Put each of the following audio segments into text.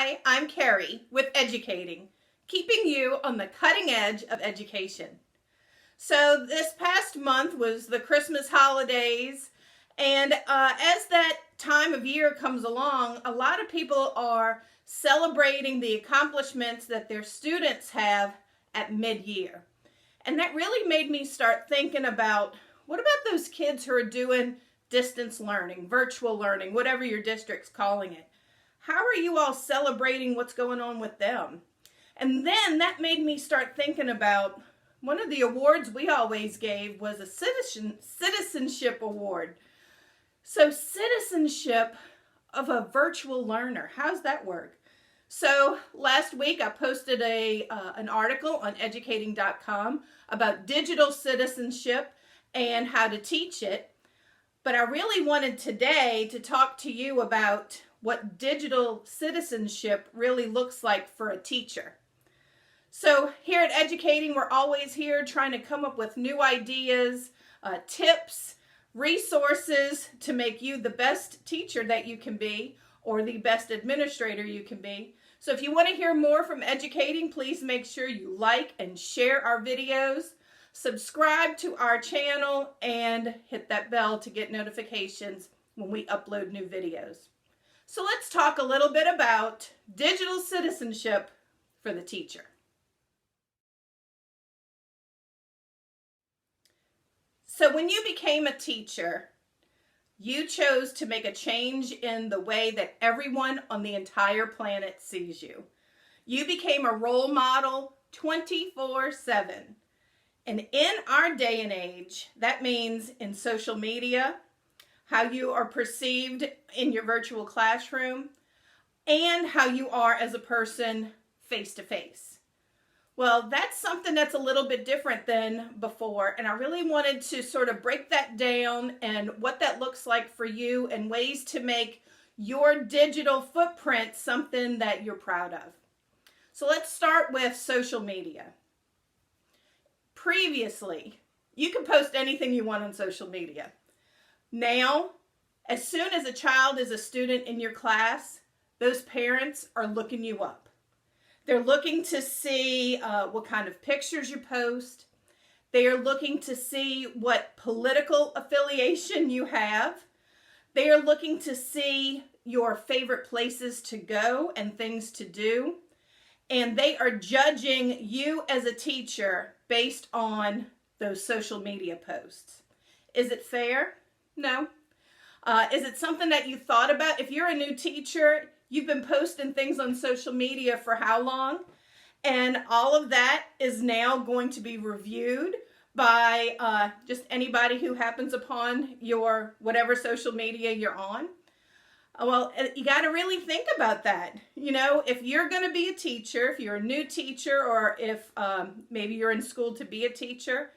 Hi, I'm Carrie with EDGEucating, keeping you on the cutting edge of education. So this past month was the Christmas holidays, and as that time of year comes along, a lot of people are celebrating the accomplishments that their students have at mid-year. And that really made me start thinking about, what about those kids who are doing distance learning, virtual learning, whatever your district's calling it? How are you all celebrating what's going on with them? And then that made me start thinking about one of the awards we always gave was a Citizenship award. So citizenship of a virtual learner, how's that work? So last week I posted an article on EDGEucating.com about digital citizenship and how to teach it. But I really wanted today to talk to you about what digital citizenship really looks like for a teacher. So here at EDGEucating, we're always here trying to come up with new ideas, tips, resources to make you the best teacher that you can be or the best administrator you can be. So if you want to hear more from EDGEucating, please make sure you like and share our videos, subscribe to our channel, and hit that bell to get notifications when we upload new videos. So let's talk a little bit about digital citizenship for the teacher. So when you became a teacher, you chose to make a change in the way that everyone on the entire planet sees you. You became a role model 24/7. And in our day and age, that means in social media, how you are perceived in your virtual classroom, and how you are as a person face-to-face. Well, that's something that's a little bit different than before, and I really wanted to sort of break that down and what that looks like for you and ways to make your digital footprint something that you're proud of. So let's start with social media. Previously, you could post anything you want on social media. Now, as soon as a child is a student in your class, those parents are looking you up. They're looking to see what kind of pictures you post. They are looking to see what political affiliation you have. They are looking to see your favorite places to go and things to do. And they are judging you as a teacher based on those social media posts. Is it fair? No. Is it something that you thought about? If you're a new teacher, you've been posting things on social media for how long? And all of that is now going to be reviewed by just anybody who happens upon your whatever social media you're on. Well, you got to really think about that. You know, if you're going to be a teacher, if you're a new teacher, or if maybe you're in school to be a teacher,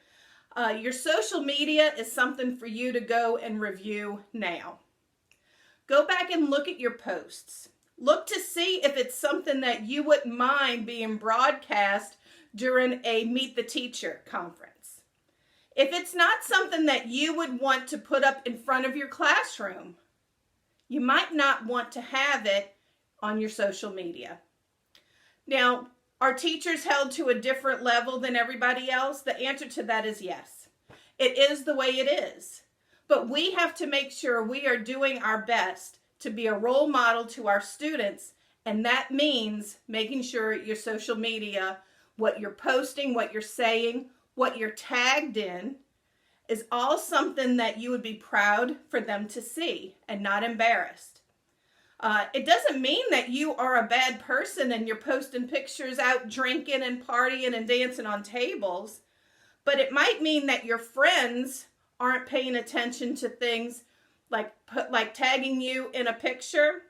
your social media is something for you to go and review now. Go back and look at your posts. Look to see if it's something that you wouldn't mind being broadcast during a Meet the Teacher conference. If it's not something that you would want to put up in front of your classroom, you might not want to have it on your social media. Now, are teachers held to a different level than everybody else? The answer to that is yes. It is the way it is. But we have to make sure we are doing our best to be a role model to our students, and that means making sure your social media, what you're posting, what you're saying, what you're tagged in, is all something that you would be proud for them to see and not embarrassed. It doesn't mean that you are a bad person and you're posting pictures out drinking and partying and dancing on tables, but it might mean that your friends aren't paying attention to things like tagging you in a picture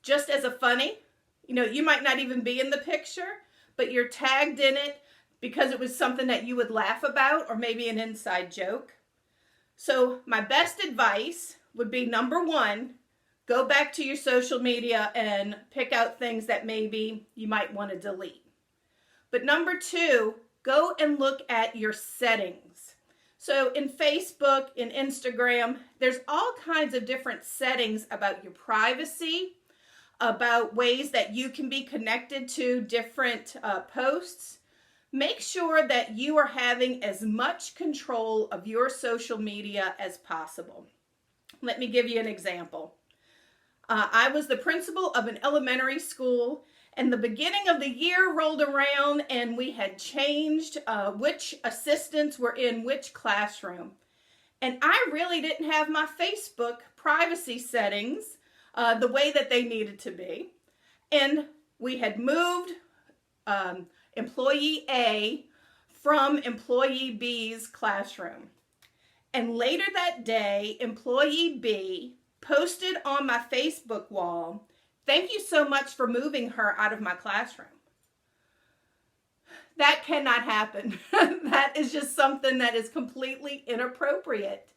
just as a funny. You know, you might not even be in the picture, but you're tagged in it because it was something that you would laugh about or maybe an inside joke. So my best advice would be, number one, go back to your social media and pick out things that maybe you might want to delete. But number two, go and look at your settings. So in Facebook, in Instagram, there's all kinds of different settings about your privacy, about ways that you can be connected to different posts, make sure that you are having as much control of your social media as possible. Let me give you an example. I was the principal of an elementary school, and the beginning of the year rolled around and we had changed which assistants were in which classroom. And I really didn't have my Facebook privacy settings the way that they needed to be. And we had moved employee A from employee B's classroom. And later that day, employee B posted on my Facebook wall, "Thank you so much for moving her out of my classroom." That cannot happen. That is just something that is completely inappropriate.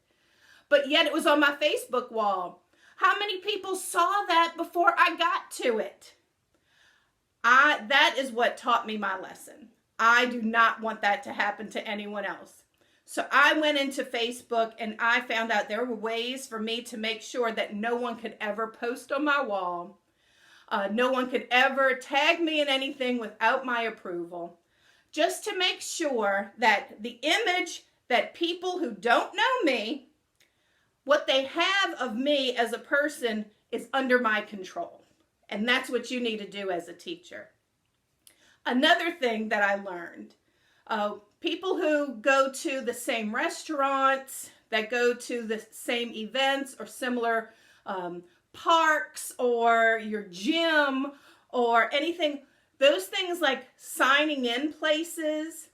But yet it was on my Facebook wall. How many people saw that before I got to it? That is what taught me my lesson. I do not want that to happen to anyone else. So I went into Facebook and I found out there were ways for me to make sure that no one could ever post on my wall. No one could ever tag me in anything without my approval. Just to make sure that the image that people who don't know me, what they have of me as a person is under my control. And that's what you need to do as a teacher. Another thing that I learned, people who go to the same restaurants, that go to the same events or similar parks or your gym or anything, those things like signing in places,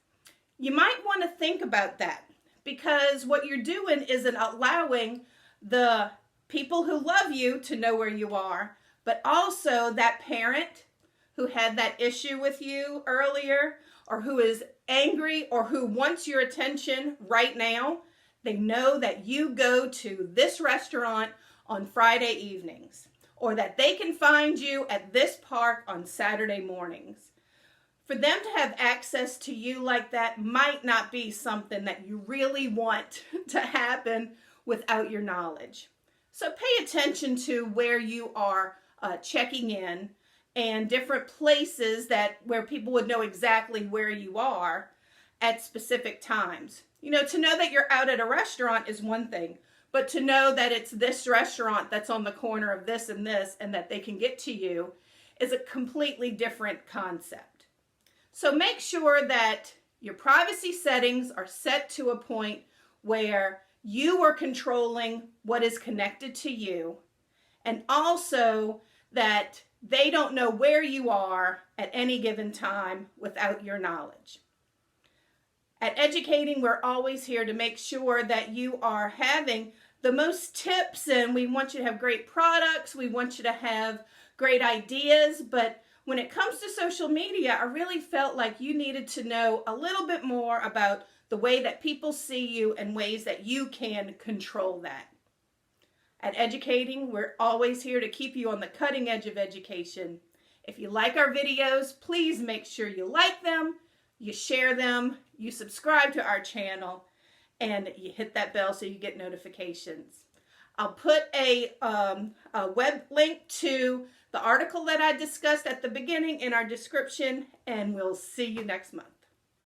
you might want to think about that, because what you're doing is allowing the people who love you to know where you are, but also that parent who had that issue with you earlier, or who is angry, or who wants your attention right now. They know that you go to this restaurant on Friday evenings, or that they can find you at this park on Saturday mornings. For them to have access to you like that might not be something that you really want to happen without your knowledge. So pay attention to where you are checking in, and different places where people would know exactly where you are at specific times. You know, to know that you're out at a restaurant is one thing, but to know that it's this restaurant that's on the corner of this and that they can get to you is a completely different concept. So make sure that your privacy settings are set to a point where you are controlling what is connected to you, and also that they don't know where you are at any given time without your knowledge. At EDGEucating, we're always here to make sure that you are having the most tips, and we want you to have great products. We want you to have great ideas. But when it comes to social media, I really felt like you needed to know a little bit more about the way that people see you and ways that you can control that. At EDGEucating, we're always here to keep you on the cutting edge of education. If you like our videos, please make sure you like them, you share them, you subscribe to our channel, and you hit that bell so you get notifications. I'll put a web link to the article that I discussed at the beginning in our description, and we'll see you next month.